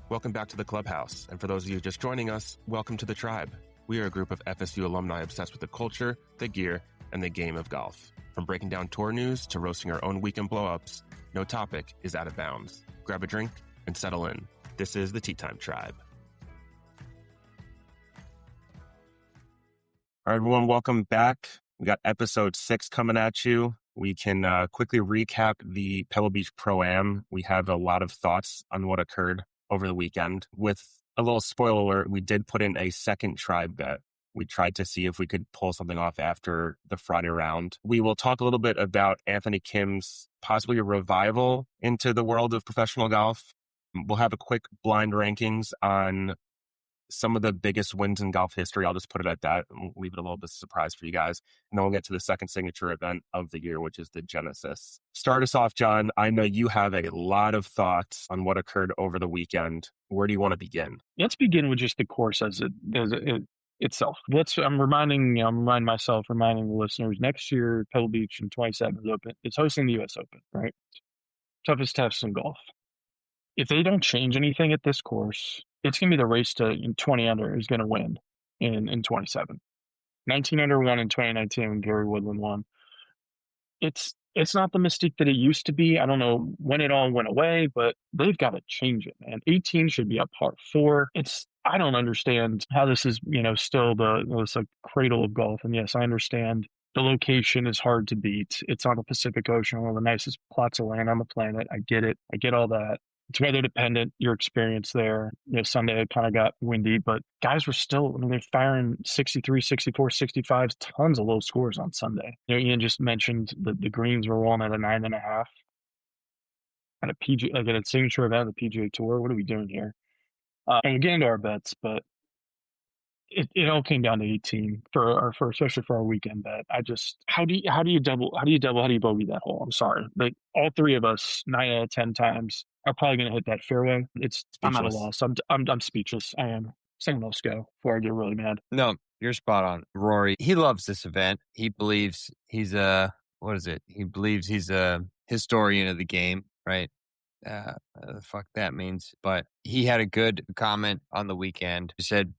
Welcome back to the Clubhouse, and for those of you just joining us, welcome to the Tribe. We are a group of FSU alumni obsessed with the culture, the gear, and the game of golf. From breaking down tour news to roasting our own weekend blow-ups, no topic is out of bounds. Grab a drink and settle in. This is the Tea Time Tribe. All right, everyone, welcome back. We got episode 6 coming at you. We can quickly recap the Pebble Beach Pro Am. We have a lot of thoughts on what occurred over the weekend. With a little spoiler alert, we did put in a second tribe bet. We tried to see if we could pull something off after the Friday round. We will talk a little bit about Anthony Kim's possibly a revival into the world of professional golf. We'll have a quick blind rankings on some of the biggest wins in golf history. I'll just put it at that and leave it a little bit of a surprise for you guys. And then we'll get to the second signature event of the year, which is the Genesis. Start us off, John. I know you have a lot of thoughts on what occurred over the weekend. Where do you want to begin? Let's begin with just the course as it itself. I'm reminding the listeners, next year, Pebble Beach in 27 is open. It's hosting the U.S. Open, right? Toughest test in golf. If they don't change anything at this course, it's going to be the race to 20 under is going to win in 27. 19 under won in 2019 when Gary Woodland won. It's not the mystique that it used to be. I don't know when it all went away, but they've got to change it, man. 18 should be a par 4. I don't understand how this is, still it's a cradle of golf. And yes, I understand the location is hard to beat. It's on the Pacific Ocean, one of the nicest plots of land on the planet. I get it. I get all that. It's weather dependent, your experience there. Sunday it kind of got windy, but guys were still, they're firing 63, 64, 65, tons of low scores on Sunday. Ian just mentioned the greens were rolling at a 9.5 at a PGA, like at a signature event of the PGA Tour. What are we doing here? And we'll get into our bets, but it all came down to 18 especially for our weekend bet. How do you bogey that hole? I'm sorry. Like all three of us, 9 out of 10 times, are probably going to hit that fairway. I'm at a loss. I'm speechless. I am. Someone else go before I get really mad. No, you're spot on. Rory, he loves this event. He believes he's a historian of the game, right? The fuck that means. But he had a good comment on the weekend. He said,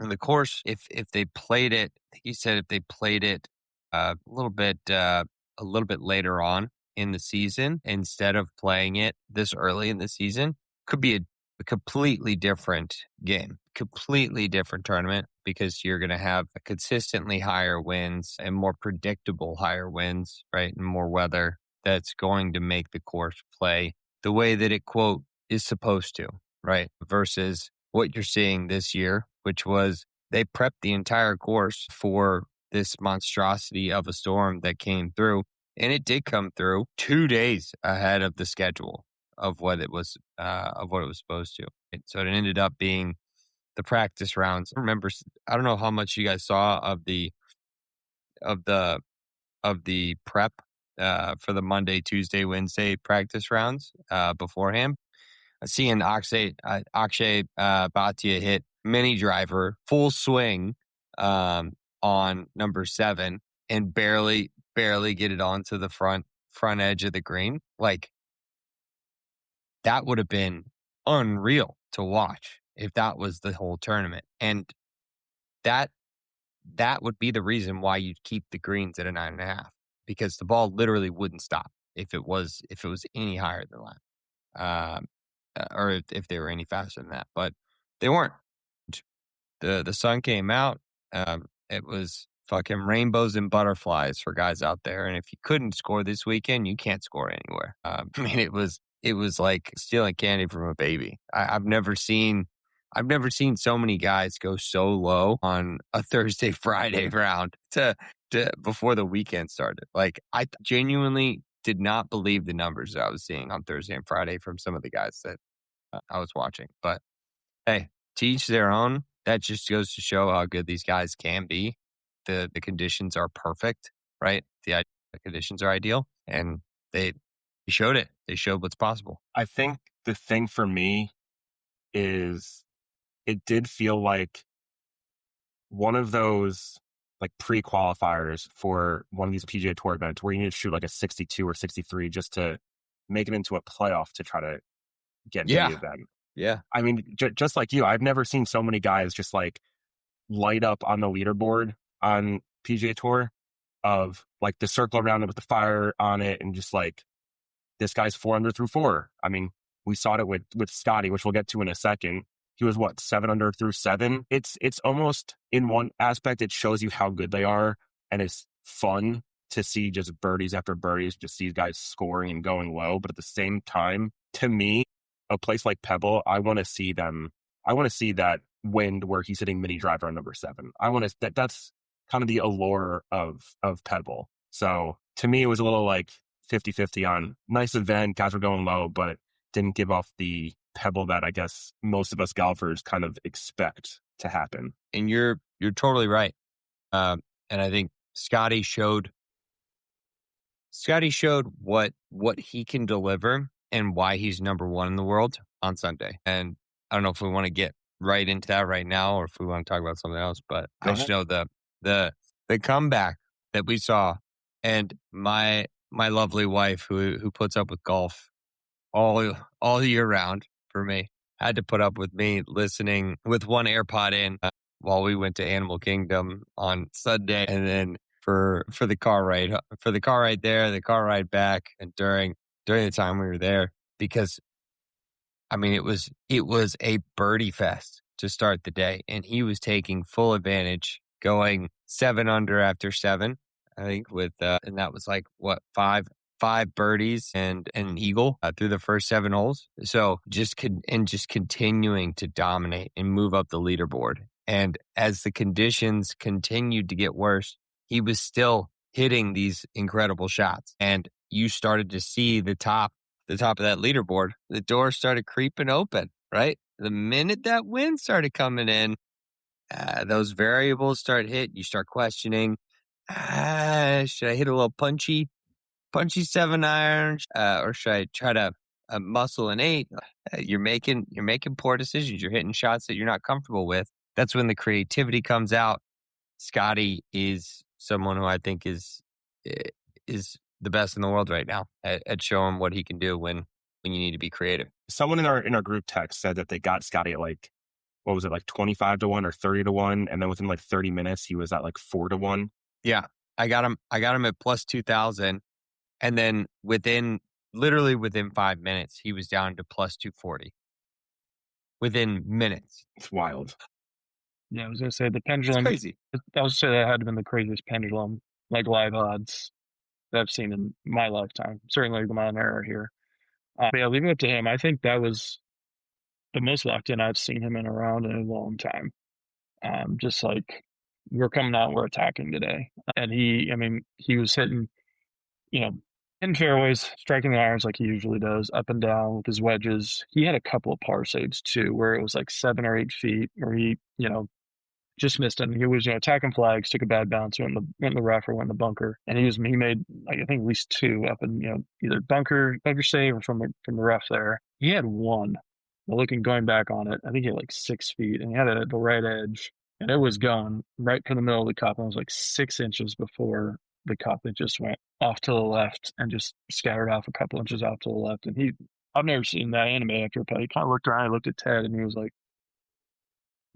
in the course, if they played it, he said if they played it a little bit later on in the season instead of playing it this early in the season, could be a completely different game, completely different tournament, because you're going to have consistently higher winds and more predictable higher winds, right? And more weather that's going to make the course play the way that it, quote, is supposed to, right? Versus what you're seeing this year, which was they prepped the entire course for this monstrosity of a storm that came through. And it did come through 2 days ahead of the schedule of what it was supposed to. So it ended up being the practice rounds. I don't know how much you guys saw of the prep for the Monday, Tuesday, Wednesday practice rounds beforehand. Seeing Akshay Bhatia hit mini driver full swing on number 7 and barely get it onto the front edge of the green. Like, that would have been unreal to watch if that was the whole tournament. And that would be the reason why you'd keep the greens at a 9.5, because the ball literally wouldn't stop if it was any higher than that. Or if they were any faster than that, but they weren't. The sun came out. It was fucking rainbows and butterflies for guys out there. And if you couldn't score this weekend, you can't score anywhere. It was like stealing candy from a baby. I've never seen so many guys go so low on a Thursday, Friday round to before the weekend started. Like, I genuinely did not believe the numbers that I was seeing on Thursday and Friday from some of the guys that I was watching. But hey, to each their own. That just goes to show how good these guys can be. The conditions are perfect, right? The conditions are ideal, and they showed it. They showed what's possible. I think the thing for me is it did feel like one of those like pre-qualifiers for one of these PGA Tour events where you need to shoot like a 62 or 63 just to make it into a playoff to try to get into the event. Yeah. I mean, just like you, I've never seen so many guys just like light up on the leaderboard on PGA Tour of like the circle around it with the fire on it and just like this guy's 4 under through 4. I mean, we saw it with Scotty, which we'll get to in a second. He was what, 7 under through 7. It's almost in one aspect, it shows you how good they are, and it's fun to see just birdies after birdies, just these guys scoring and going low. But at the same time, to me, a place like Pebble, I want to see that wind where he's hitting mini driver on number 7. That's kind of the allure of Pebble. So to me, it was a little like 50-50 on nice event, guys were going low, but didn't give off the Pebble that I guess most of us golfers kind of expect to happen. And you're totally right. And I think Scotty showed what he can deliver and why he's number 1 in the world on Sunday. And I don't know if we want to get right into that right now or if we want to talk about something else, but I just know the comeback that we saw, and my lovely wife who puts up with golf all year round for me had to put up with me listening with one AirPod in while we went to Animal Kingdom on Sunday, and then for the car ride there, the car ride back, and during the time we were there, because I mean it was a birdie fest to start the day, and he was taking full advantage, going 7 under after 7, I think, with and that was like what, five birdies and an eagle through the first 7 holes. So just continuing to dominate and move up the leaderboard. And as the conditions continued to get worse, he was still hitting these incredible shots. And you started to see the top of that leaderboard. The door started creeping open, right? The minute that wind started coming in, those variables start hitting. You start questioning, should I hit a little punchy 7 iron, or should I try to muscle an 8? You're making poor decisions. You're hitting shots that you're not comfortable with. That's when the creativity comes out. Scotty is someone who I think is the best in the world right now at showing what he can do when you need to be creative. Someone in our group text said that they got Scotty at like, what was it, like 25 to 1 or 30 to 1, and then within like 30 minutes he was at like 4 to 1. Yeah, I got him at plus 2,000. And then within 5 minutes, he was down to plus 240. Within minutes. It's wild. Yeah, I was going to say the pendulum. It's crazy. I was going to say that had to have been the craziest pendulum, like live odds that I've seen in my lifetime. Certainly the modern era here. But yeah, leaving it to him, I think that was the most locked in I've seen him in around in a long time. Just like, we're coming out, we're attacking today. And he was hitting, in fairways, striking the irons like he usually does, up and down with his wedges. He had a couple of par saves too, where it was like 7 or 8 feet, where he, just missed it. And he was, attacking flags, took a bad bounce, went in the rough or went in the bunker. And he made, like, I think at least 2 up in, either bunker save or from the rough there. He had 1. Going back on it, I think he had like 6 feet, and he had it at the right edge, and it was going right for the middle of the cup. And it was like 6 inches before the cup. It just went off to the left and just scattered off a couple inches off to the left. And I've never seen that anime after a putt. He kind of looked around, he looked at Ted, and he was like,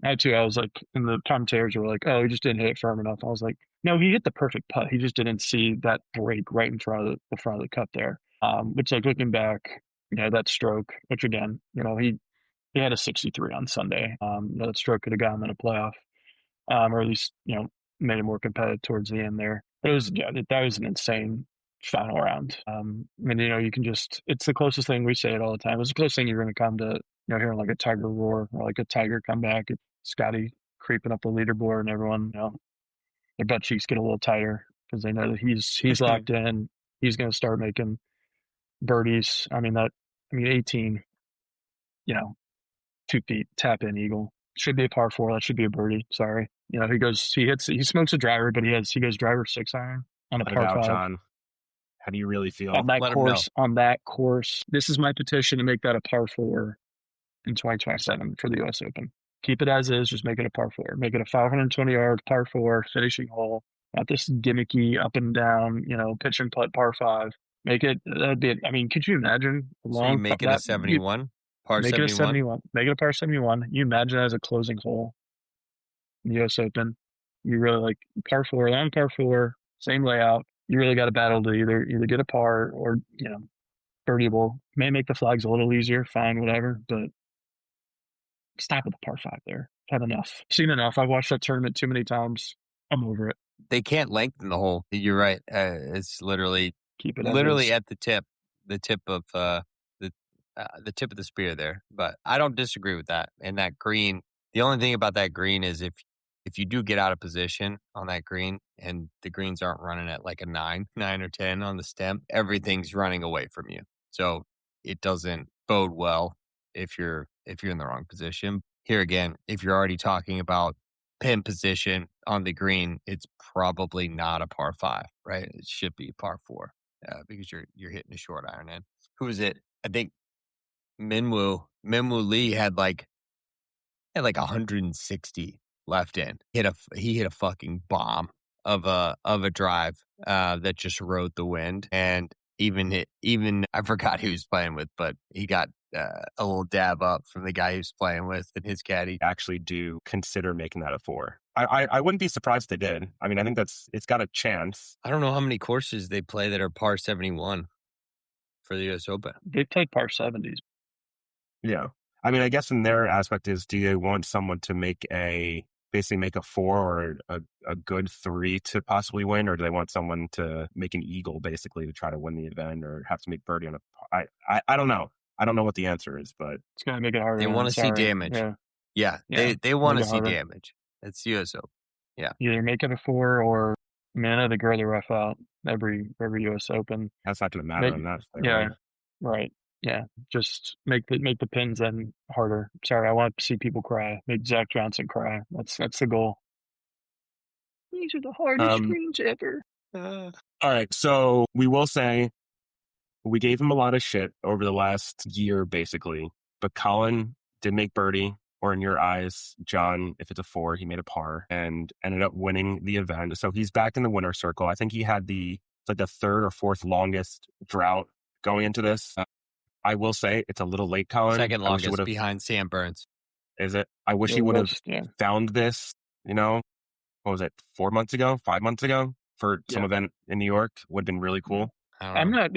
I was like, and the commentators were like, oh, he just didn't hit it firm enough. I was like, no, he hit the perfect putt. He just didn't see that break right in front of the front of the cup there. Which, like, looking back, that stroke, which again, he had a 63 on Sunday. That stroke could have gotten him in a playoff, or at least, made it more competitive towards the end there. But that was an insane final round. You can it's the closest thing, we say it all the time. It's the closest thing you're going to come to, hearing like a tiger roar or like a tiger come back. It's Scotty creeping up the leaderboard, and everyone, their butt cheeks get a little tighter because they know that he's locked in. He's going to start making birdies. 18, 2 feet, tap in eagle. Should be a par 4. That should be a birdie. Sorry. He smokes a driver, but he goes driver 6 iron on a par 5. John. How do you really feel? On that course, this is my petition to make that a par 4 in 2027 for the U.S. Open. Keep it as is. Just make it a par 4. Make it a 520-yard par 4 finishing hole. Not this gimmicky up and down, pitch and putt par 5. Make it. That'd be. Could you imagine? So you make it a 71 Par Make it a 71. 71. Make it a par 71. You imagine as a closing hole in the US Open. You really like par 4, long par 4, same layout. You really got to battle to either get a par or, birdieable. May make the flags a little easier, fine, whatever, but stop at the par 5 there. Had enough. Seen enough. I've watched that tournament too many times. I'm over it. They can't lengthen the hole. You're right. It's literally Keep it at the tip of the tip of the spear there. But I don't disagree with that. And that green, the only thing about that green is if you do get out of position on that green and the greens aren't running at like a 9 or 10 on the stem, everything's running away from you. So it doesn't bode well if you're in the wrong position. Here again, if you're already talking about pin position on the green, it's probably not a par 5, right? It should be a par 4 because you're hitting a short iron in. Who is it? I think Minwoo Lee had like 160 left in. He hit a fucking bomb of a drive that just rode the wind, and even I forgot who he was playing with, but he got a little dab up from the guy he was playing with and his caddy. Actually do consider making that a 4. I wouldn't be surprised if they did. I mean, I think it's got a chance. I don't know how many courses they play that are par 71 for the US Open. They play par 70s. Yeah. I mean, I guess in their aspect is, do they want someone to basically make a 4 or a good 3 to possibly win, or do they want someone to make an eagle basically to try to win the event or have to make birdie on I don't know. I don't know what the answer is, but it's going to make it harder. They want to see damage. Yeah. They want to see damage. It's US Open. Yeah. Either make it a 4 or, I mean, I know they grow the rough out every US Open. That's not going to matter on that. Right. Yeah, just make the pins then harder. Sorry, I want to see people cry. Make Zach Johnson cry. That's the goal. These are the hardest greens ever. All right, so we will say we gave him a lot of shit over the last year, basically. But Colin did make birdie, or in your eyes, John, if it's a 4, he made a par and ended up winning the event. So he's back in the winner's circle. I think he had the 3rd or 4th longest drought going into this. I will say it's a little late, Colin. Second longest behind Sam Burns. Is it? I wish he would have found this, what was it, 4 months ago, 5 months ago for some event in New York. Would have been really cool. I'm not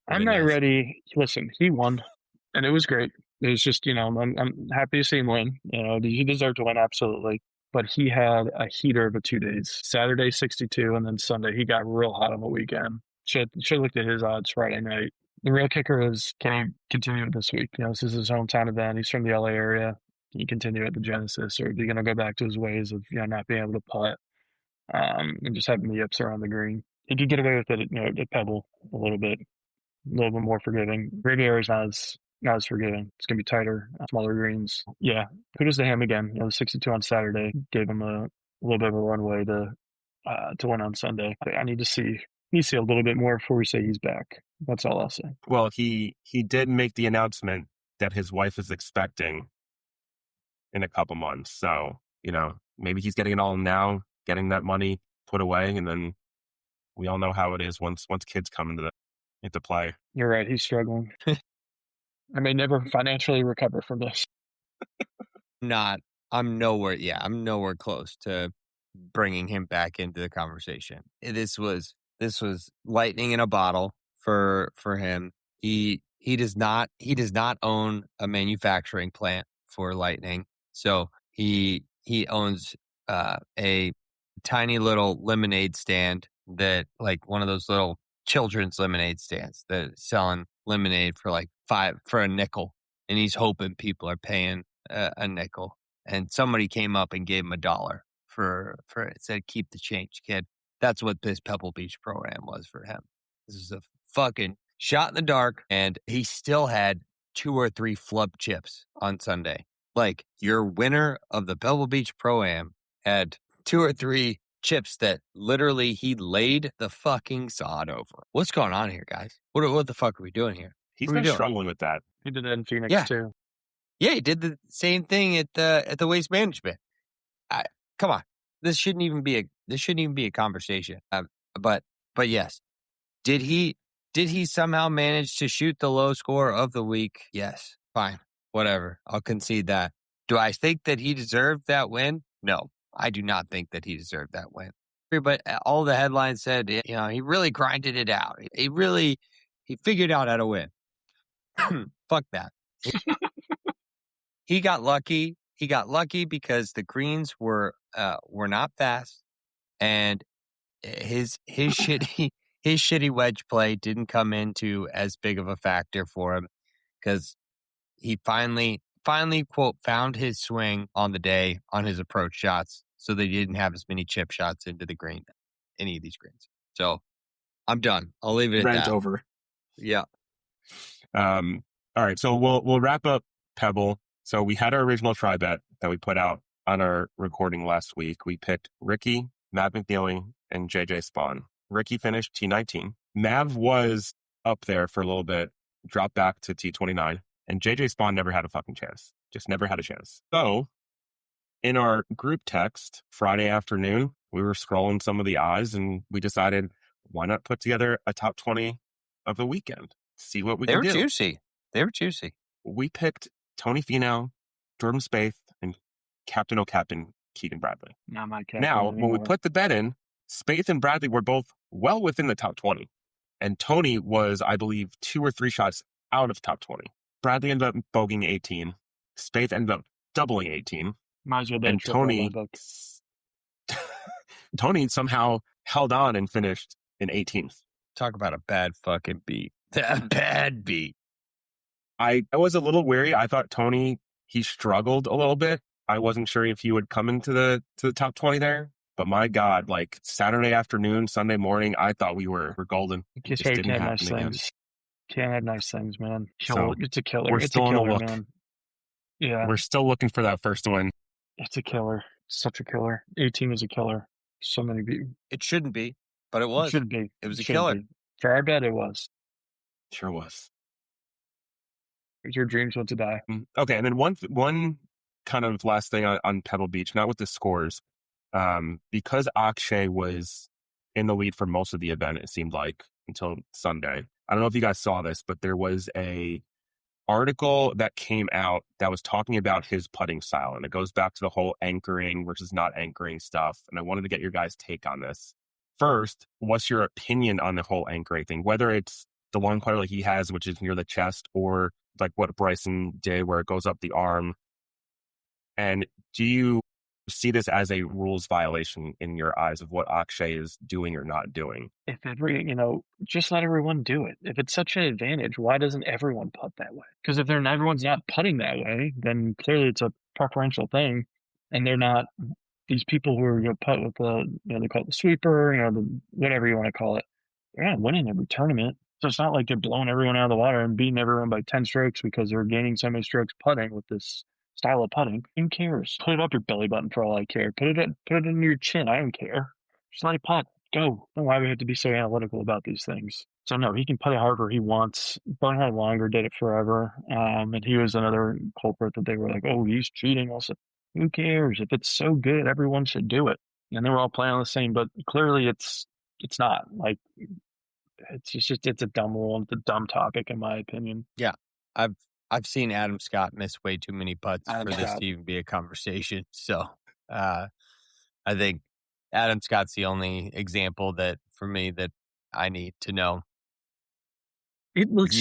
ready. Listen, he won and it was great. It was just, I'm happy to see him win. He deserved to win, absolutely. But he had a heater of 2 days. Saturday, 62, and then Sunday, he got real hot on the weekend. Should looked at his odds Friday night. The real kicker is, can he continue it this week? This is his hometown event. He's from the LA area. Can he continue at the Genesis, or is he going to go back to his ways of not being able to putt and just having the yips around the green? He could get away with it at Pebble a little bit more forgiving. Riviera is not as forgiving. It's going to be tighter, smaller greens. Yeah, kudos to him again. The 62 on Saturday gave him a little bit of a runway to win on Sunday. I need to see a little bit more before we say he's back. That's all I'll say. Well, he did make the announcement that his wife is expecting in a couple months. So, maybe he's getting it all now, getting that money put away, and then we all know how it is once kids come into play. You're right. He's struggling. I may never financially recover from this. I'm nowhere close to bringing him back into the conversation. This was lightning in a bottle for him. He does not own a manufacturing plant for Lightning. So he owns a tiny little lemonade stand that, like, one of those little children's lemonade stands that is selling lemonade for like a nickel, and he's hoping people are paying a nickel. And somebody came up and gave him $1 for it. Said, "Keep the change, kid." That's what this Pebble Beach Pro Am was for him. This is a fucking shot in the dark, and he still had 2 or 3 flub chips on Sunday. Like, your winner of the Pebble Beach Pro Am had 2 or 3 chips that literally he laid the fucking sod over. What's going on here, guys? What the fuck are we doing here? He's been struggling with that. He did that in Phoenix too. Yeah, he did the same thing at the Waste Management. Come on, this shouldn't even be a conversation. But yes, did he somehow manage to shoot the low score of the week? Yes. Fine, whatever. I'll concede that. Do I think that he deserved that win? No, I do not think that he deserved that win. But all the headlines said, he really grinded it out. He figured out how to win. Fuck that. He got lucky. He got lucky because the greens were not fast, and his shitty wedge play didn't come into as big of a factor for him because he finally quote found his swing on the day on his approach shots, so they didn't have as many chip shots into the green, any of these greens. So I'm done. I'll leave it at Rant that. over. Yeah. All right, so we'll wrap up Pebble. So we had our original try bet that we put out on our recording last week. We picked Ricky, Mav McNeely, and JJ Spawn. Ricky finished T19. Mav was up there for a little bit, dropped back to T29, and JJ Spawn never had a fucking chance. Just never had a chance. So in our group text Friday afternoon, we were scrolling some of the odds, and we decided, why not put together a top 20 of the weekend? See what we can do. They were juicy. We picked Tony Finau, Jordan Spieth, and Captain O'Captain Keegan Bradley. Not my captain Now, anymore. when we put the bet in, Spieth and Bradley were both well within the top 20. And Tony was, I believe, 2 or 3 shots out of top 20. Bradley ended up bogeying 18. Spieth ended up doubling 18. Might as well bet And triple on my Tony, book. Tony somehow held on and finished in 18th. Talk about a bad fucking beat. A bad beat. I was a little wary. I thought Tony, he struggled a little bit. I wasn't sure if he would come into the top 20 there. But my God, like Saturday afternoon, Sunday morning, I thought we were golden. It Just just didn't can't have happen nice again. things. Can't have nice things, man. So, It's a killer. we're It's still a on the killer, look. man. Yeah, We're still looking for that first win. it's a killer. Such a killer. 18 is a killer. So many people. It shouldn't be, but it It was. should be. It was a should killer. be. For our bet, it was. Sure was. Your dreams went to die. Okay, and then one kind of last thing on Pebble Beach, not with the scores, because Akshay was in the lead for most of the event, it seemed like, until Sunday. I don't know if you guys saw this, but there was a article that came out that was talking about his putting style, and it goes back to the whole anchoring versus not anchoring stuff, and I wanted to get your guys' take on this. First, what's your opinion on the whole anchoring thing, whether it's the one putter like he has, which is near the chest, or like what Bryson did where it goes up the arm? And do you see this as a rules violation in your eyes of what Akshay is doing or not doing? If just let everyone do it. If it's such an advantage, why doesn't everyone putt that way? Because if everyone's not putting that way, then clearly it's a preferential thing, and they're not these people who are going to putt with they call it the sweeper, whatever you want to call it. They're not winning every tournament. So it's not like they're blowing everyone out of the water and beating everyone by 10 strokes because they're gaining so many strokes putting with this style of putting. Who cares? Put it up your belly button for all I care. Put it in your chin. I don't care. Just let it putt. Go. Don't why we have to be so analytical about these things. So no, he can putt it however he wants. Bernhard Longer did it forever. And he was another culprit that they were like, oh, he's cheating. Also, who cares? If it's so good, everyone should do it. And they were all playing on the same, but clearly it's not. Like, it's a dumb rule. It's a dumb topic, in my opinion. Yeah, I've seen Adam Scott miss way too many putts for this to even be a conversation. So I think Adam Scott's the only example that for me that I need to know. It looks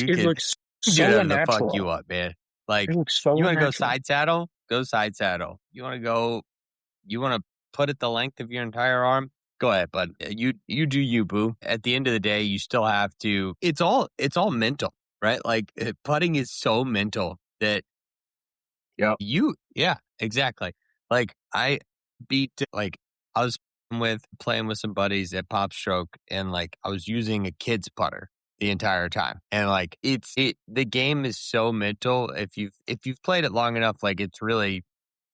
so gonna unnatural. Fuck you up, man. Like, it looks so you want to go unnatural. side saddle? Go side saddle. You want to put it the length of your entire arm? Go ahead, bud. You do you, boo. At the end of the day, you still have to. It's all mental, right? Like, putting is so mental that. Yeah, exactly. Like, I was playing with some buddies at Pop Stroke, and like I was using a kid's putter the entire time, and like the game is so mental. If you've played it long enough, like it's really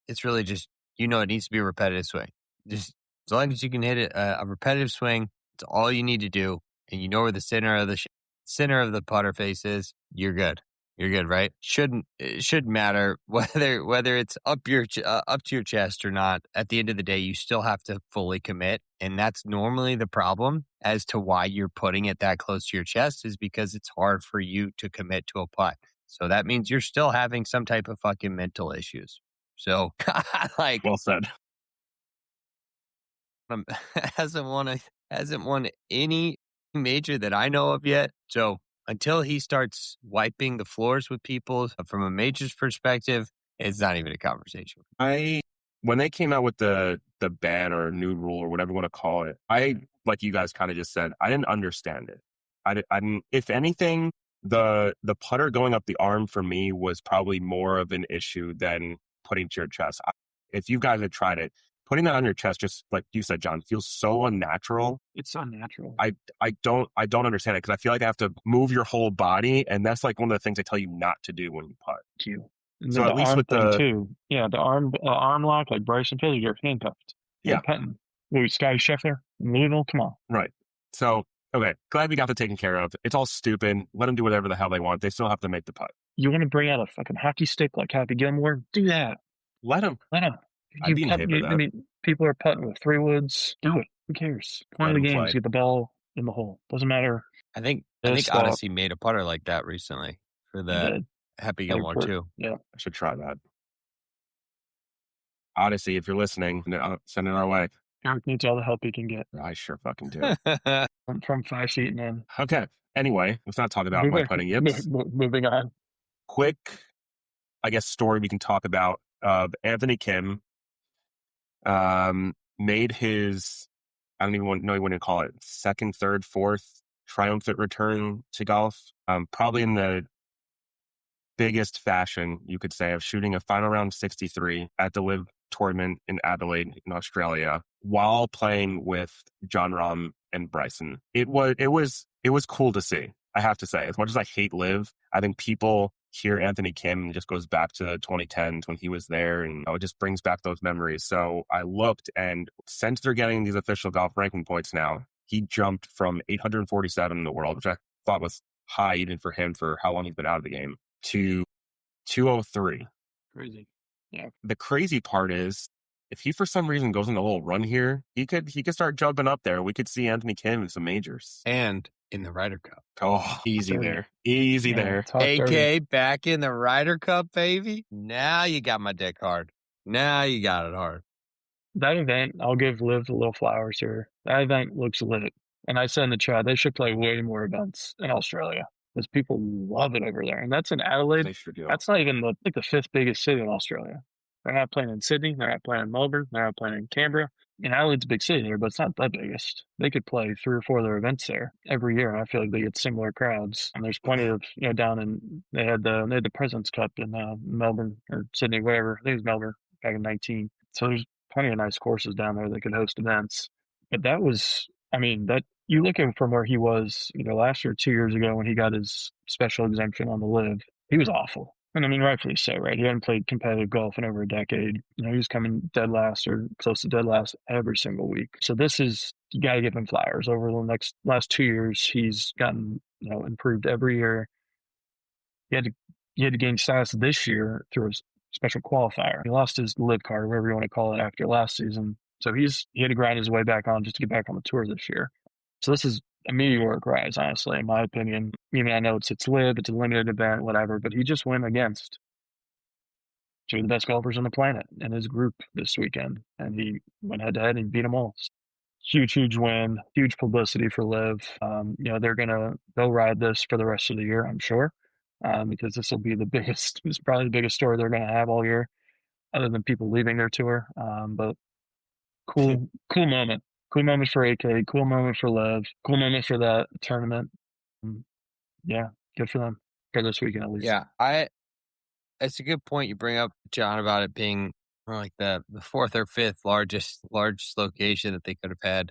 just it needs to be a repetitive swing. Just as long as you can hit it a repetitive swing, it's all you need to do, and you know where the center of the putter face is. You're good. You're good, right? It shouldn't matter whether it's up to your chest or not. At the end of the day, you still have to fully commit, and that's normally the problem as to why you're putting it that close to your chest is because it's hard for you to commit to a putt. So that means you're still having some type of fucking mental issues. So like, Well said. hasn't won any major that I know of yet. So until he starts wiping the floors with people from a majors perspective, it's not even a conversation. When they came out with the ban or new rule or whatever you want to call it, like you guys kind of just said, I didn't understand it. I didn't. If anything, the putter going up the arm for me was probably more of an issue than putting to your chest. If you guys had tried it, putting that on your chest, just like you said, John, feels so unnatural. It's unnatural. I don't understand it because I feel like I have to move your whole body, and that's like one of the things they tell you not to do when you putt. And So then at the least arm with thing the too. Yeah, the arm lock, like Bryson Tiller, you're handcuffed. Yeah. Petting. Wait, Scotty Scheffler, Louisville, come on. Right. So, okay, glad we got that taken care of. It's all stupid. Let them do whatever the hell they want. They still have to make the putt. You want to bring out a fucking hockey stick like Happy Gilmore? Do that. Let them. I'd be in favor of that. I mean, people are putting with 3 woods. Do it. Who cares? Point of the game is get the ball in the hole. Doesn't matter. I think Odyssey made a putter like that recently for the Happy Gilmore too. Yeah, I should try that. Odyssey, if you're listening, send it our way. Eric needs all the help he can get. I sure fucking do. From 5 feet and in. Okay. Anyway, let's not talk about my putting yips. Moving on. Quick, I guess, story we can talk about. Anthony Kim made his, I don't even know what to call it, second, third, fourth triumphant return to golf. Probably in the biggest fashion, you could say, of shooting a final round 63 at the LIV tournament in Adelaide in Australia while playing with Jon Rahm and Bryson. It was cool to see, I have to say. As much as I hate LIV, I think people hear Anthony Kim and it just goes back to 2010s when he was there, and it just brings back those memories. So I looked, and since they're getting these official golf ranking points now, he jumped from 847 in the world, which I thought was high even for him for how long he's been out of the game, to 203. Crazy. Yeah. The crazy part is, if he for some reason goes on a little run here, he could start jumping up there. We could see Anthony Kim in some majors. And in the Ryder Cup. Oh, easy there. Easy there. AK back in the Ryder Cup, baby. Now you got my dick hard. Now you got it hard. That event, I'll give LIV a little flowers here. That event looks lit. And I said in the chat, they should play way more events in Australia because people love it over there. And that's in Adelaide. They sure do. That's not even the 5th biggest city in Australia. They're not playing in Sydney. They're not playing in Melbourne. They're not playing in Canberra. And Adelaide's a big city there, but it's not the biggest. They could play 3 or 4 of their events there every year. And I feel like they get similar crowds. And there's plenty of, down in, they had the President's Cup in Melbourne or Sydney, wherever. I think it was Melbourne back in 19. So there's plenty of nice courses down there that could host events. But that was, that you look at from where he was, last year, 2 years ago when he got his special exemption on the LIV, he was awful. And rightfully so, right? He hadn't played competitive golf in over a decade. He was coming dead last or close to dead last every single week. So you got to give him flowers. Over the last 2 years, he's gotten, improved every year. He had to gain status this year through a special qualifier. He lost his LIV card, whatever you want to call it, after last season. So he had to grind his way back on just to get back on the tour this year. So this is a meteoric rise, honestly, in my opinion. Even I know it's LIV, it's a limited event, whatever, but he just went against 2 of the best golfers on the planet in his group this weekend, and he went head-to-head and beat them all. Huge win, huge publicity for LIV. They'll ride this for the rest of the year, I'm sure, because this will be probably the biggest story they're going to have all year, other than people leaving their tour. But cool moment. Cool moment for AK, cool moment for LIV, cool moment for that tournament. Yeah, good for them for this weekend at least. Yeah, it's a good point you bring up, John, about it being like the 4th or 5th largest location that they could have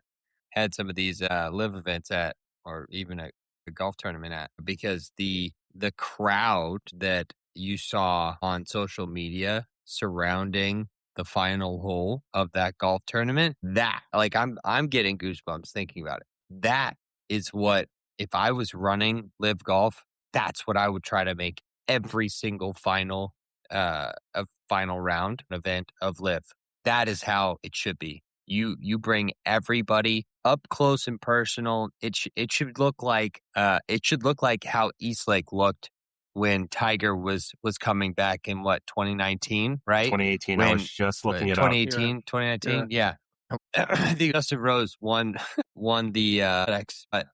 had some of these LIV events at, or even a golf tournament at, because the crowd that you saw on social media surrounding the final hole of that golf tournament, that, like, I'm getting goosebumps thinking about it. That is what, if I was running LIV Golf, that's what I would try to make every single final round event of LIV. That is how it should be. You bring everybody up close and personal. It should look like how Eastlake looked when Tiger was coming back in 2019, right? 2018. I was just looking it up. 2018, 2019. Yeah. I think Justin Rose won the FedEx, but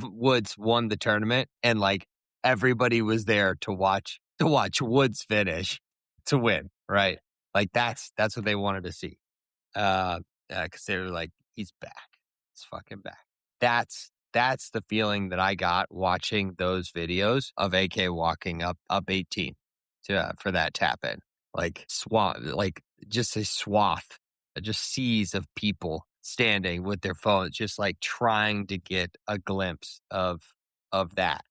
Woods won the tournament, and like everybody was there to watch Woods finish to win, right? Like that's what they wanted to see. Because they were like, he's back. He's fucking back. That's the feeling that I got watching those videos of AK walking up 18 for that tap in. Like just a swath, just seas of people standing with their phones, just like trying to get a glimpse of that.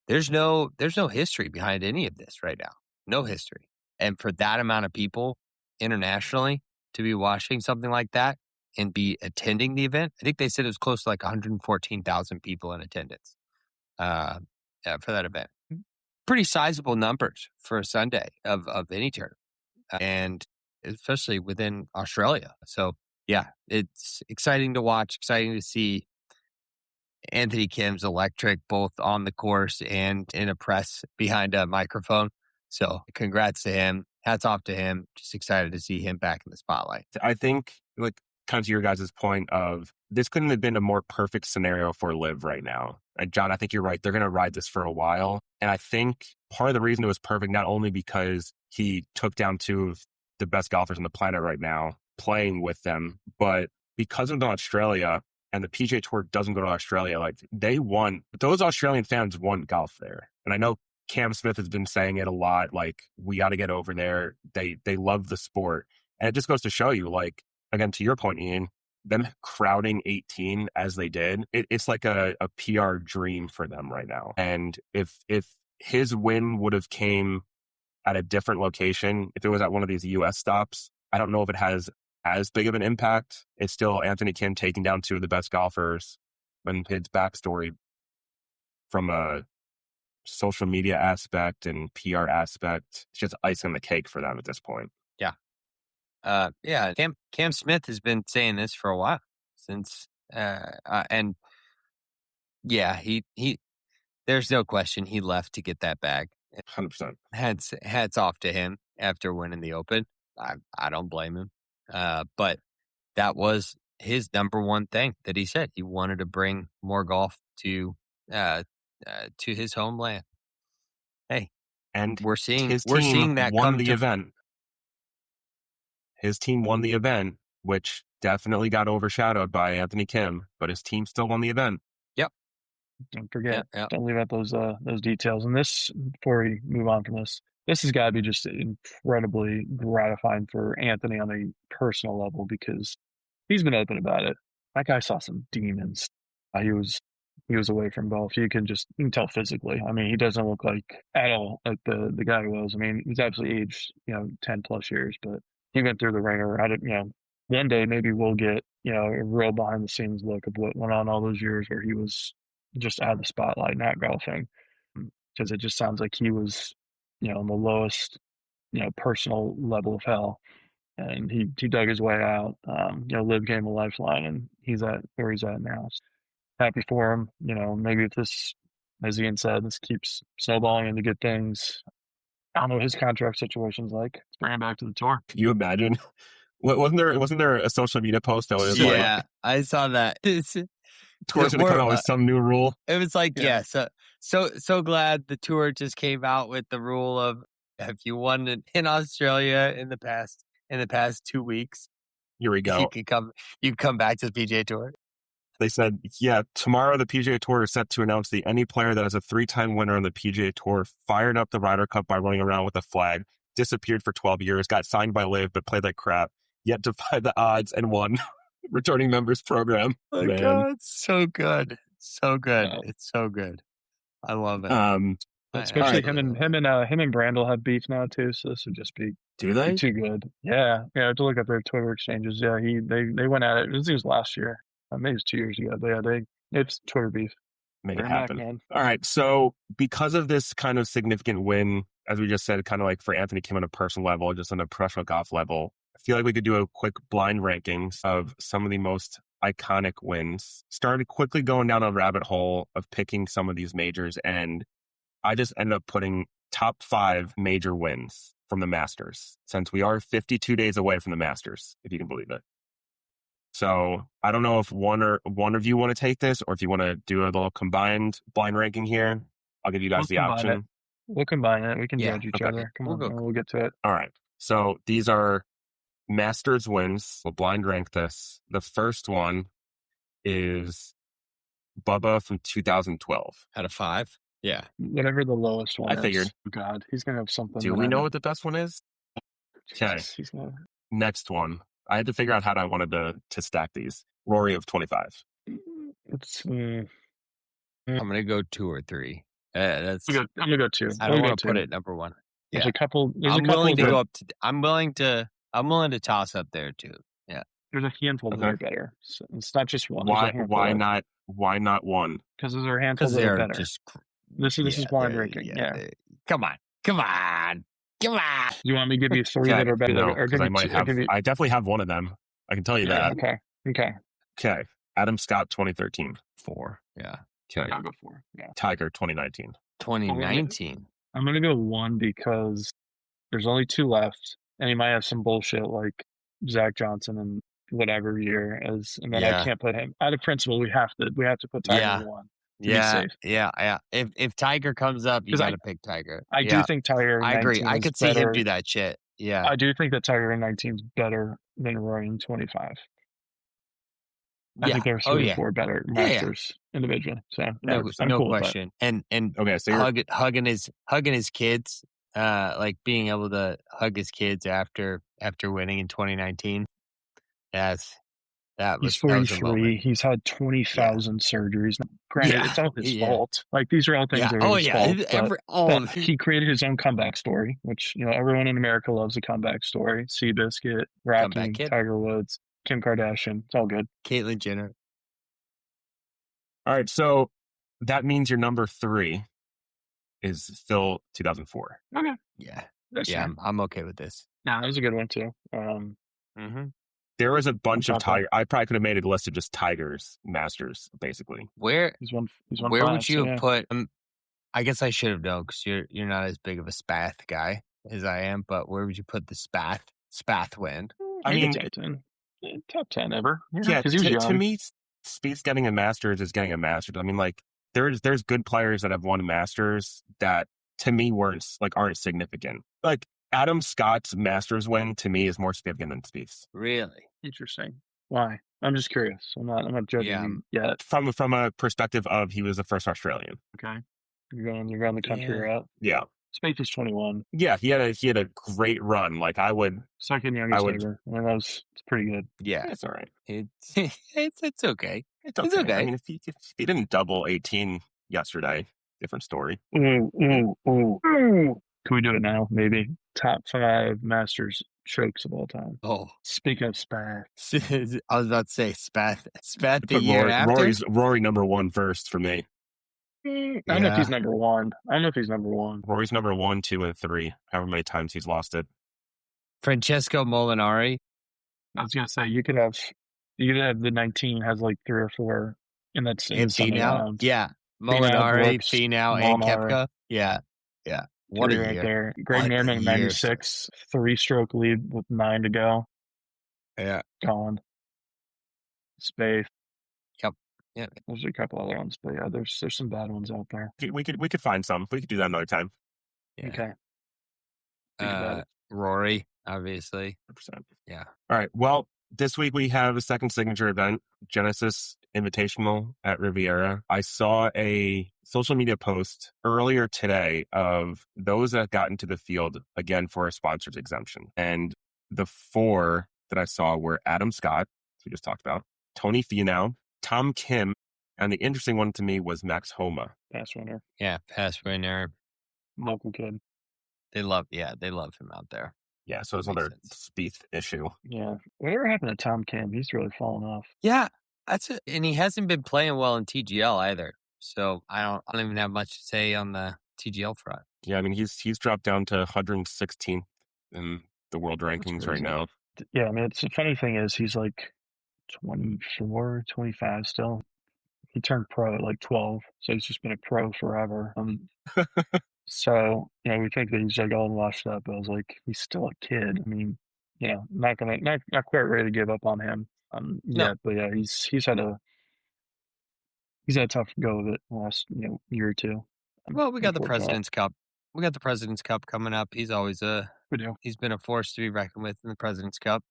There's no history behind any of this right now. No history. And for that amount of people internationally to be watching something like that and be attending the event, I think they said it was close to like 114,000 people in attendance for that event. Pretty sizable numbers for a Sunday of any tournament, and especially within Australia. So yeah, it's exciting to watch, exciting to see Anthony Kim's electric, both on the course and in a press behind a microphone. So congrats to him. Hats off to him. Just excited to see him back in the spotlight. I think, like, kind of to your guys' point of this couldn't have been a more perfect scenario for Liv right now. And John, I think you're right. They're going to ride this for a while. And I think part of the reason it was perfect, not only because he took down two of the best golfers on the planet right now, playing with them, but because of Australia and the PGA Tour doesn't go to Australia, like they won. Those Australian fans won golf there. And I know Cam Smith has been saying it a lot, like, we got to get over there. They love the sport. And it just goes to show you, like, again, to your point, Ian, them crowding 18 as they did, it's like a PR dream for them right now. And if his win would have came at a different location, if it was at one of these US stops, I don't know if it has as big of an impact. It's still Anthony Kim taking down two of the best golfers, and his backstory from a social media aspect and PR aspect, it's just icing on the cake for them at this point. Yeah. Cam Smith has been saying this for a while since, and yeah, he there's no question he left to get that bag. 100%. Hats off to him after winning the Open. I don't blame him. But that was his number one thing that he said. He wanted to bring more golf to his homeland. Hey, and we're seeing that won come the to event. His team won the event, which definitely got overshadowed by Anthony Kim, but his team still won the event. Yep. Don't forget. Yep. Don't leave out those details. And this, before we move on from this has got to be just incredibly gratifying for Anthony on a personal level, because he's been open about it. That guy saw some demons. He was away from golf. You can tell physically. I mean, he doesn't look like at all like the guy who was. I mean, he's absolutely aged 10 plus years, but he went through the ringer. One day maybe we'll get a real behind the scenes look of what went on all those years where he was just out of the spotlight, not golfing, because it just sounds like he was on the lowest personal level of hell, and he dug his way out. Liv gave him a lifeline, and he's at where he's at now. Happy for him. Maybe if this, as Ian said, this keeps snowballing into good things. I don't know what his contract situation's like. Let's bring him back to the tour. Can you imagine? Wasn't there a social media post that was like, I saw that. Tour's going to come out with some new rule. It was like, so glad the tour just came out with the rule of, if you won in Australia in the past 2 weeks, here we go. You can come back to the PGA Tour. They said, tomorrow the PGA Tour is set to announce any player that is a 3-time winner on the PGA Tour fired up the Ryder Cup by running around with a flag, disappeared for 12 years, got signed by Liv, but played like crap, yet defied the odds and won returning members program. Oh my God, it's so good. So good. Yeah. It's so good. I love it. Especially him and Brandel have beef now too, so this would just be too good. Yeah. To look up their Twitter exchanges. Yeah, they went at it. It was last year. Maybe it was 2 years ago. But yeah, it's Twitter beef. Make it happen. All right. So because of this kind of significant win, as we just said, kind of like for Anthony Kim on a personal level, just on a professional golf level, I feel like we could do a quick blind rankings of some of the most iconic wins. Started quickly going down a rabbit hole of picking some of these majors, and I just ended up putting top 5 major wins from the Masters, since we are 52 days away from the Masters, if you can believe it. So I don't know if one of you want to take this, or if you want to do a little combined blind ranking here. I'll give you guys the option. We'll combine it. We can Yeah, judge each okay. other. Come on, we'll get to it. All right. So these are Masters wins. We'll blind rank this. The first one is Bubba from 2012. Out of 5. Yeah. Whatever the lowest one I figured. is. Oh, God, he's going to have something. Do we know what the best one is? Okay. He's gonna... Next one. I had to figure out how I wanted to stack these. Rory of 25. I'm going to go 2 or 3. I'm going to go 2. I don't want to put it number 1. Yeah. There's a couple. I'm willing to go up to. I'm willing to toss up there too. Yeah. There's a handful that are better. So it's not just one. Why not? Why not one? Because there's a handful that are better. Just, this is blind ranking. Yeah. Come on. You want me to give you 3 that are better? No, because I might have. I definitely have one of them. I can tell you that. Okay. Adam Scott, 2013. 4. Yeah. Okay. I'll go 4. Yeah. Tiger, 2019. 2019. I'm gonna go 1 because there's only 2 left, and he might have some bullshit like Zach Johnson in whatever year as, and then I can't put him. Out of principle, we have to put Tiger in 1. Yeah. If Tiger comes up, you got to pick Tiger. I do think Tiger. I agree. I could see him do that shit. Yeah. I do think that Tiger in 19 is better than Rory in 25. I think there's 3 or 4 better Masters individually. So no cool question. And okay, so hugging his kids, like being able to hug his kids after winning in 2019. He's 43. He's had 20,000 surgeries. Granted, it's all his fault. Like, these are all things that are his fault. He created his own comeback story, which, everyone in America loves a comeback story. Seabiscuit, Rocky, Tiger Woods, Kim Kardashian. It's all good. Caitlyn Jenner. All right, so that means your number 3 is still 2004. Okay. Yeah. I'm okay with this. Nah, that was a good one too. There was a bunch of Tiger. I probably could have made a list of just Tigers Masters, basically. Where would you have put? I guess I should have known because you're not as big of a Spath guy as I am. But where would you put the Spath win? I mean, top 10 ever. Yeah, to me, Spieth's getting a Masters is getting a Masters. I mean, like there's good players that have won Masters that to me aren't significant. Like Adam Scott's Masters win to me is more significant than Spieth's. Really interesting. Why? I'm just curious. I'm not judging yet. From a perspective of he was the first Australian. Okay, you're going the country route. Yeah. Spieth is 21. Yeah, he had a great run. Like I would second youngest ever. I mean, it's pretty good. Yeah, it's all right. It's okay. It's okay. I mean, if he didn't double 18 yesterday, different story. Ooh. Can we do it now? Maybe top 5 Masters strokes of all time. Oh, speaking of Spath, I was about to say Spath the year after. Rory number 1 first for me. I don't know if he's number 1. Rory's number 1, 2, and 3. However many times he's lost it. Francesco Molinari. I was gonna say you could have the 19 has like 3 or 4, and that's in Finau. Yeah, Molinari, Finau, and Koepka. Yeah. What a year. There. Greg Norman, 96, 3-stroke lead with 9 to go. Yeah. Colin. Spaeth. Yep. There's a couple other ones, but yeah, there's some bad ones out there. We could find some. We could do that another time. Yeah. Okay. Rory, obviously. 100%. Yeah. All right. Well, this week we have a second signature event, Genesis Invitational at Riviera. I saw a social media post earlier today of those that got into the field again for a sponsor's exemption. And the 4 that I saw were Adam Scott, who we just talked about, Tony Finau, Tom Kim, and the interesting one to me was Max Homa. Past winner. Yeah, past winner. Local kid. They love him out there. Yeah, so it's another Spieth issue. Yeah. Whatever happened to Tom Kim? He's really fallen off. Yeah, that's it. And he hasn't been playing well in TGL either. So I don't even have much to say on the TGL front. Yeah, I mean he's dropped down to 116th in the world rankings right now. Yeah, I mean the funny thing is he's like 24, 25 still. he turned pro at like 12, so he's just been a pro forever. So, we think that he's like all washed up. But I was like, he's still a kid. I mean, not quite ready to give up on him No. yet. But yeah, he's had a tough go of it the last year or two. Well, we got the unfortunately. President's Cup. We got the President's Cup coming up. He's always We do. he's been a force to be reckoned with in the President's Cup.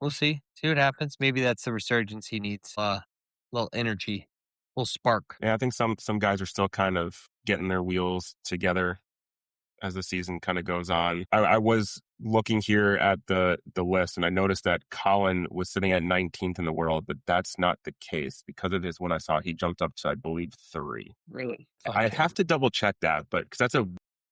We'll see what happens. Maybe that's the resurgence he needs. A little energy, a little spark. Yeah, I think some guys are still kind of getting their wheels together as the season kind of goes on. I was looking here at the list, and I noticed that Colin was sitting at 19th in the world, but that's not the case. Because of this, when I saw it, he jumped up to, I believe, 3. Really? I'd have to double check that, but because that's a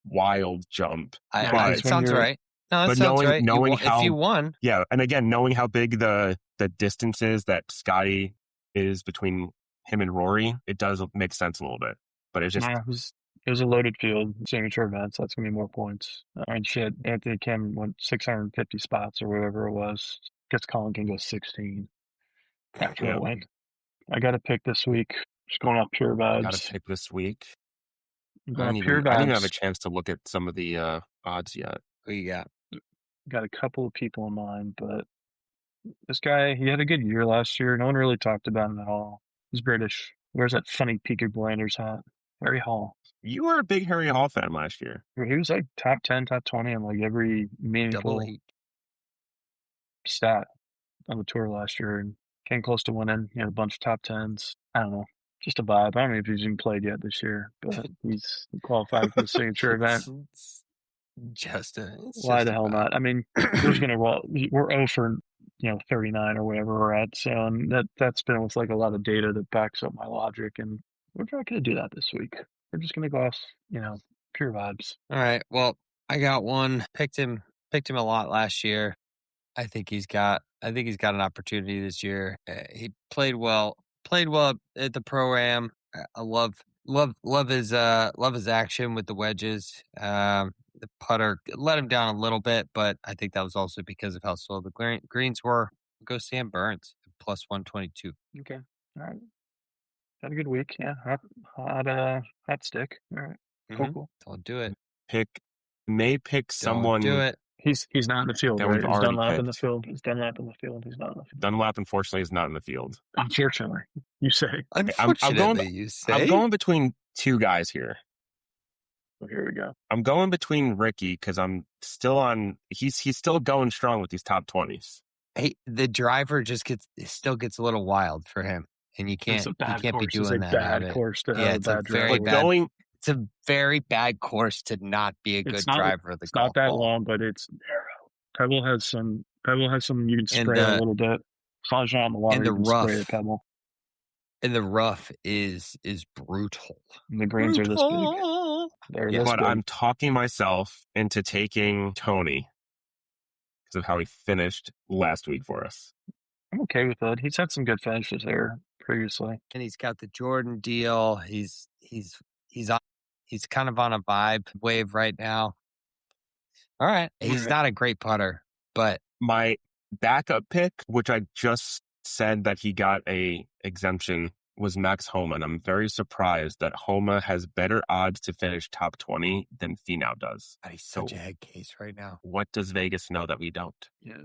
wild jump. It sounds right. No, that but sounds right. knowing how, if you won, yeah, and again, knowing how big the distance is that Scotty is between him and Rory, it does make sense a little bit. But it's just it was a loaded field, signature events. That's gonna be more points. Shit, Anthony Kim went 650 spots or whatever it was. Guess Colin can go 16 after a win. I got to pick this week. Just going off pure vibes. Got to pick this week. I didn't even have a chance to look at some of the odds yet. Who you got? Got a couple of people in mind, but this guy, he had a good year last year. No one really talked about him at all. He's British. Wears that funny Peaky Blinders hat. Harry Hall. You were a big Harry Hall fan last year. He was like top 10, top 20 on like every meaningful stat on the tour last year, and came close to winning. He had a bunch of top 10s. I don't know. Just a vibe. I don't know if he's even played yet this year, but he's qualified for the signature event. Why the hell not? I mean, we're 0 for 39 or whatever we're at. So and that's been with like a lot of data that backs up my logic, and we're not going to do that this week. We're just going to go off pure vibes. All right. Well, I got one. Picked him a lot last year. I think he's got an opportunity this year. He played well at the Pro Am. I love his action with the wedges. The putter let him down a little bit, but I think that was also because of how slow the greens were. Go Sam Burns, plus 122. Okay. All right. Had a good week. Yeah. Hot stick. All right. Cool. Don't do it. Pick someone. Don't do it. He's not in the field. That right? we've already Dunlap picked. in the field. He's Dunlap in the field. He's not in the field. Dunlap, unfortunately, is not in the field. Unfortunately, you say. Unfortunately, you say. I'm going between two guys here. Well, here we go. I'm going between Ricky because I'm still on. He's still going strong with these top 20s. Hey, the driver still gets a little wild for him, and you can't be doing that. Bad course to have a bad driver. It's a very bad course to not be a good driver of the golf ball. It's not that long, but it's narrow. Pebble has some. You can spray a little bit. As long as you're on the water, and the you can rough, spray a Pebble. And the rough is brutal. And the greens are this big. But I'm talking myself into taking Tony because of how he finished last week for us. I'm okay with that. He's had some good finishes there previously, and he's got the Jordan deal. He's kind of on a vibe wave right now. All right, he's not a great putter, but my backup pick, which I just said that he got a exemption, was Max Homa, and I'm very surprised that Homa has better odds to finish top 20 than Finau does. He's such a head case right now. What does Vegas know that we don't? Yeah,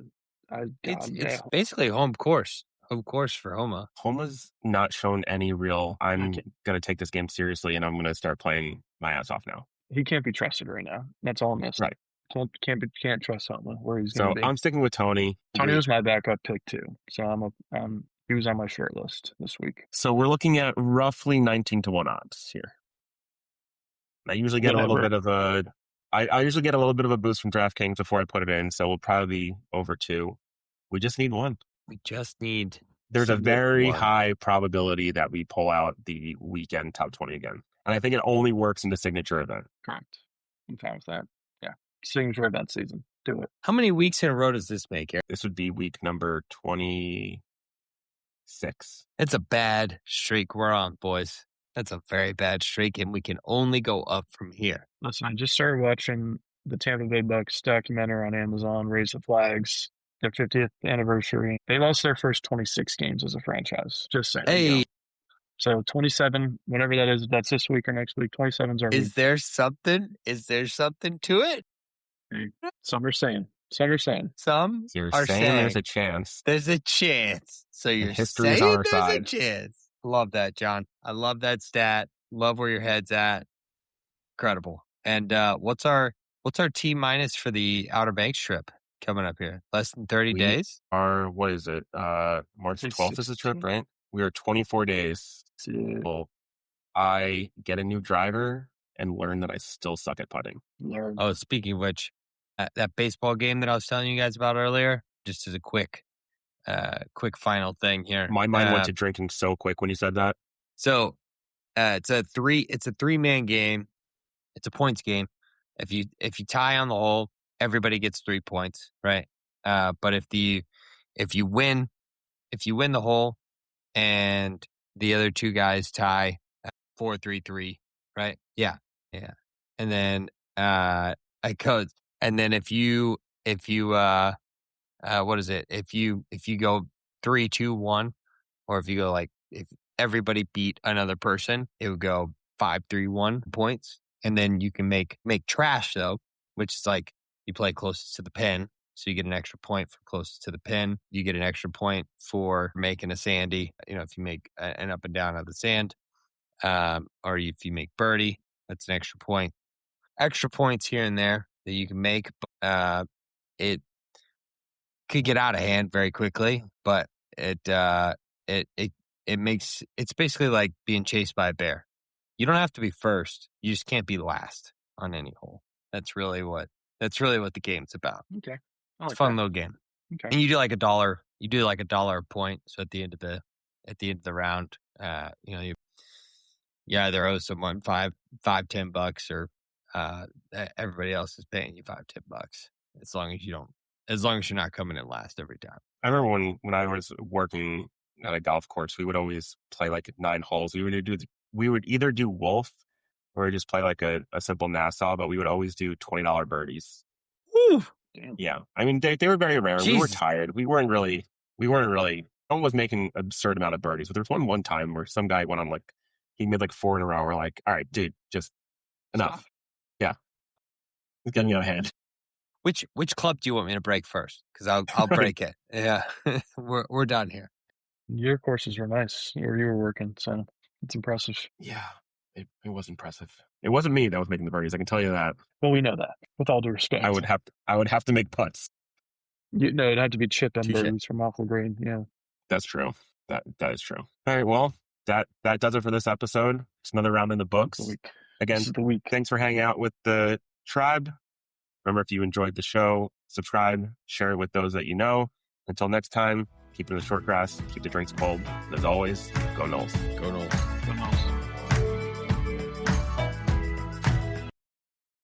it's basically home course for Homa. Homa's not shown any real. I'm going to take this game seriously, and I'm going to start playing my ass off now. He can't be trusted right now. That's all I'm missing. Right. Can't trust Homa where he's going to be. So I'm sticking with Tony. Tony was my backup pick too. So he was on my short list this week. So we're looking at roughly 19-1 odds here. I usually get a little bit of a. I usually get a little bit of a boost from DraftKings before I put it in, so we'll probably be over 2. We just need 1. There's a very high probability that we pull out the weekend top 20 again. And I think it only works in the signature event. Correct. I'm fine with that. Yeah. Signature event season. Do it. How many weeks in a row does this make, Eric? This would be week number 26. It's a bad streak we're on, boys. That's a very bad streak, and we can only go up from here. Listen, I just started watching the Tampa Bay Bucks documentary on Amazon, Raise the Flags, their 50th anniversary. They lost their first 26 games as a franchise. Just saying. Hey, So 27, whatever that is, if that's this week or next week, 27's our week. Is there something to it? Some are saying. Some are saying. Some You're are saying there's a chance. there's a chance. So you're history's saying on our there's side. a chance. Love that, John. I love that stat. Love where your head's at. Incredible. And what's our T minus for the Outer Banks trip coming up here? Less than 30 days? What is it? March 12th is the trip, right? We are 24 days. Well, I get a new driver and learn that I still suck at putting. Oh, speaking of which, that baseball game that I was telling you guys about earlier, just as a quick final thing here. My mind went to drinking so quick when you said that. So it's a 3-man game. It's a points game. If you tie on the hole, everybody gets 3 points, right? But if you win the hole and the other two guys tie 4-3-3, right? Yeah. And then it goes. And then if you what is it? If you go 3-2-1, or if you go if everybody beat another person, it would go 5-3-1 points. And then you can make trash though, which is like you play closest to the pin. So you get an extra point for closest to the pin. You get an extra point for making a sandy. If you make an up and down of the sand, or if you make birdie, that's an extra point. Extra points here and there that you can make. It could get out of hand very quickly, but it's basically like being chased by a bear. You don't have to be first. You just can't be last on any hole. That's really what the game's about. Okay. It's a fun little game. Okay. And you do like $1. You do like $1 a point. So at the end of the round, you either owe someone $5-10, or everybody else is paying you $5-10. As long as you're not coming in last every time. I remember when I was working at a golf course, we would always play like 9 holes. We would either do Wolf or just play like a simple Nassau, but we would always do $20 birdies. Woo! Damn. Yeah. I mean, they were very rare. Jesus. We were tired. We weren't really, no one was making an absurd amount of birdies, but there was one time where some guy went on he made 4 in a row. We're like, all right, dude, just enough. Stop. Yeah. It's getting out of hand. Which club do you want me to break first? Because I'll break it. Yeah. We're done here. Your courses were nice where you were working, so it's impressive. Yeah. It was impressive. It wasn't me that was making the birdies. I can tell you that. Well, we know that. With all due respect, I would have to make putts. No, it'd have to be chip and Touché. birdies from off the green. Yeah, That's true. That is true. All right. Well, that does it for this episode. It's another round in the books. the week. Again, This is the week. thanks for hanging out with the tribe. Remember, if you enjoyed the show, subscribe, share it with those that you know. Until next time, keep it in the short grass, keep the drinks cold. And as always, go Knowles. Go Knowles. Go Knowles.